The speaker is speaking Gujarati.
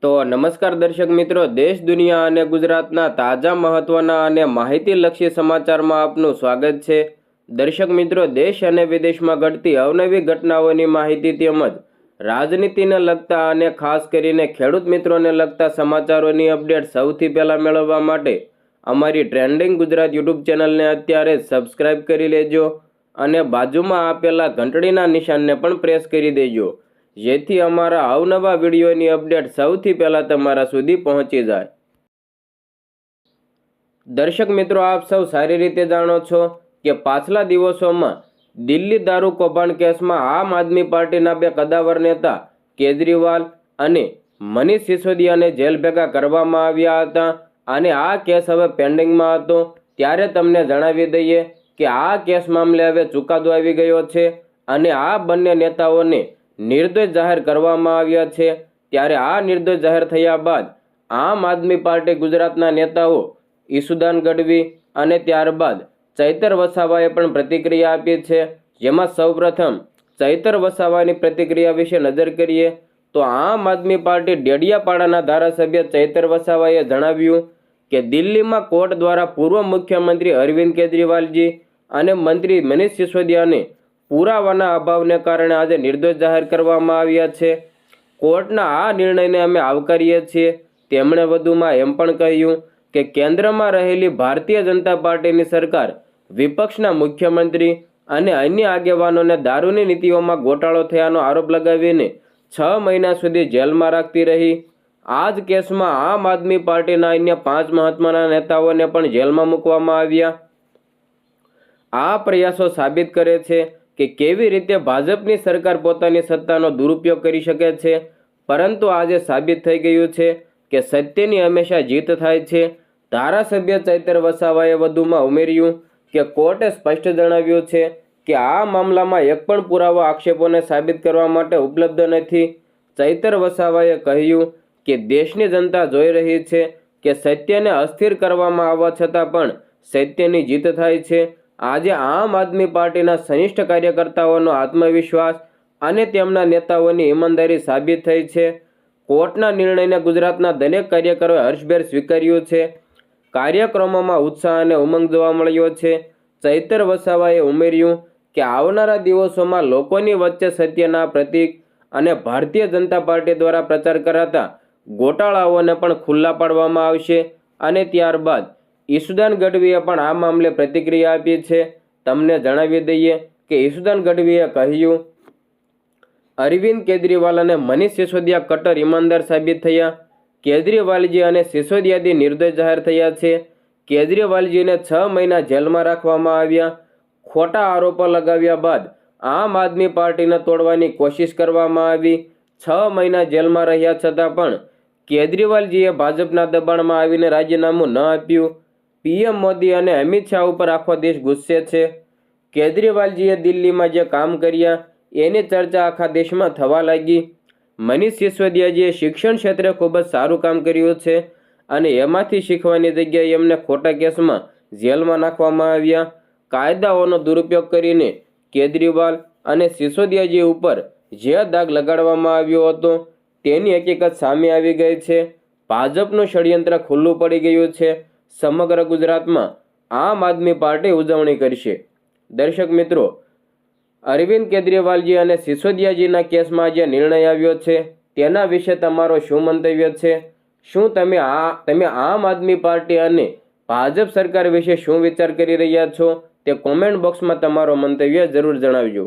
તો નમસ્કાર દર્શક મિત્રો, દેશ દુનિયા અને ગુજરાતના તાજા મહત્વના અને માહિતીલક્ષી સમાચારમાં આપનું સ્વાગત છે। દર્શક મિત્રો, દેશ અને વિદેશમાં ઘટતી અવનવી ઘટનાઓની માહિતી તેમજ રાજનીતિને લગતા અને ખાસ કરીને ખેડૂત મિત્રોને લગતા સમાચારોની અપડેટ સૌથી પહેલા મેળવવા માટે અમારી ટ્રેન્ડિંગ ગુજરાત યુટ્યુબ ચેનલને અત્યારે સબસ્ક્રાઇબ કરી લેજો અને બાજુમાં આપેલા ઘંટડીના નિશાનને પણ પ્રેસ કરી દેજો, જેથી અમારા અવનવા વિડીયોની અપડેટ સૌથી પહેલા તમારા સુધી પહોંચી જાય। દર્શક મિત્રો, આપ સૌ સારી રીતે જાણો છો કે પાછલા દિવસોમાં દિલ્હી દારૂ કૌભાંડ કેસમાં આમ આદમી પાર્ટીના બે કદાવર નેતા કેજરીવાલ અને મનીષ સિસોદિયાને જેલ ભેગા કરવામાં આવ્યા હતા અને આ કેસ હવે પેન્ડિંગમાં હતો। ત્યારે તમને જણાવી દઈએ કે આ કેસ મામલે હવે ચુકાદો આવી ગયો છે અને આ બંને નેતાઓને નિર્દોષ જાહેર કરવામાં આવ્યા છે। ત્યારે આ નિર્દોષ જાહેર થયા બાદ આમ આદમી પાર્ટી ગુજરાતના નેતાઓ ઈસુદાન ગઢવી અને ત્યારબાદ ચૈતર વસાવાએ પણ પ્રતિક્રિયા આપી છે। જેમાં સૌપ્રથમ ચૈતર વસાવાની પ્રતિક્રિયા વિશે નજર કરીએ તો આમ આદમી પાર્ટી ડેડિયાપાડાના ધારાસભ્ય ચૈતર વસાવાએ જણાવ્યું કે દિલ્હીમાં કોર્ટ દ્વારા પૂર્વ મુખ્યમંત્રી અરવિંદ કેજરીવાલજી અને મંત્રી મનીષ સિસોદિયાને પુરાવાના અભાવને કારણે આજે નિર્દોષ જાહેર કરવામાં આવ્યા છે। કોર્ટના આ નિર્ણયને અમે આવકારીએ છીએ। તેમણે વધુમાં એમ પણ કહ્યું કે કેન્દ્રમાં રહેલી ભારતીય જનતા પાર્ટીની સરકાર વિપક્ષના મુખ્યમંત્રી અને અન્ય આગેવાનોને દારૂની નીતિઓમાં ગોટાળો થયાનો આરોપ લગાવીને 6 મહિના સુધી જેલમાં રાખતી રહી। આ જ કેસમાં આમ આદમી પાર્ટીના અન્ય 5 મહત્વના નેતાઓને પણ જેલમાં મૂકવામાં આવ્યા। આ પ્રયાસો સાબિત કરે છે કે કેવી રીતે ભાજપની સરકાર પોતાની સત્તાનો દુરુપયોગ કરી શકે છે, પરંતુ આજે સાબિત થઈ ગયું છે કે સત્યની હંમેશા જીત થાય છે। ધારાસભ્ય ચૈતર વસાવાએ વધુમાં ઉમેર્યું કે કોર્ટે સ્પષ્ટ જણાવ્યું છે કે આ મામલામાં એક પણ પુરાવો આક્ષેપોને સાબિત કરવા માટે ઉપલબ્ધ નથી। ચૈતર વસાવાએ કહ્યું કે દેશની જનતા જોઈ રહી છે કે સત્યને અસ્થિર કરવામાં આવવા છતાં પણ સત્યની જીત થાય છે। આજે આમ આદમી પાર્ટીના સનિષ્ઠ કાર્યકર્તાઓનો આત્મવિશ્વાસ અને તેમના નેતાઓની ઈમાનદારી સાબિત થઈ છે। કોર્ટના નિર્ણયને ગુજરાતના દરેક કાર્યકરોએ હર્ષભેર સ્વીકાર્યું છે। કાર્યક્રમોમાં ઉત્સાહ અને ઉમંગ જોવા મળ્યો છે। ચૈતર વસાવાએ ઉમેર્યું કે આવનારા દિવસોમાં લોકોની વચ્ચે સત્યના પ્રતીક અને ભારતીય જનતા પાર્ટી દ્વારા પ્રચાર કરાતા ગોટાળાઓને પણ ખુલ્લા પાડવામાં આવશે। અને ત્યારબાદ ઈસુદાન ગઢવીએ પણ આ મામલે પ્રતિક્રિયા આપી છે। તમને જણાવી દઈએ કે ઈસુદાન ગઢવીએ કહ્યું, અરવિંદ કેજરીવાલ અને મનીષ સિસોદિયા કટ્ટર ઈમાનદાર સાબિત થયા। કેજરીવાલજી અને સિસોદિયાથી નિર્દોષ જાહેર થયા છે। કેજરીવાલજીને 6 મહિના જેલમાં રાખવામાં આવ્યા। ખોટા આરોપો લગાવ્યા બાદ આમ આદમી પાર્ટીને તોડવાની કોશિશ કરવામાં આવી। 6 મહિના જેલમાં રહ્યા છતાં પણ કેજરીવાલજીએ ભાજપના દબાણમાં આવીને રાજીનામું ન આપ્યું। પીએમ મોદી અને અમિત શાહ ઉપર આખો દેશ ગુસ્સે છે। કેજરીવાલજીએ દિલ્હીમાં જે કામ કર્યા એની ચર્ચા આખા દેશમાં થવા લાગી। મનીષ સિસોદિયાજીએ શિક્ષણ ક્ષેત્રે ખૂબ જ સારું કામ કર્યું છે અને એમાંથી શીખવાની જગ્યાએ એમને ખોટા કેસમાં જેલમાં નાખવામાં આવ્યા। કાયદાઓનો દુરુપયોગ કરીને કેજરીવાલ અને સિસોદિયાજી ઉપર જે દાગ લગાડવામાં આવ્યો હતો તેની હકીકત સામે આવી ગઈ છે। ભાજપનું ષડયંત્ર ખુલ્લું પડી ગયું છે। સમગ્ર ગુજરાતમાં આમ આદમી પાર્ટી ઉજવણી કરશે। દર્શક મિત્રો, અરવિંદ કેજરીવાલજી અને સિસોદિયાજીના કેસમાં જે નિર્ણય આવ્યો છે તેના વિશે તમારો શું મંતવ્ય છે? શું તમે આમ આદમી પાર્ટી અને ભાજપ સરકાર વિશે શું વિચાર કરી રહ્યા છો? તે કોમેન્ટ બોક્સમાં તમારો મંતવ્ય જરૂર જણાવજો।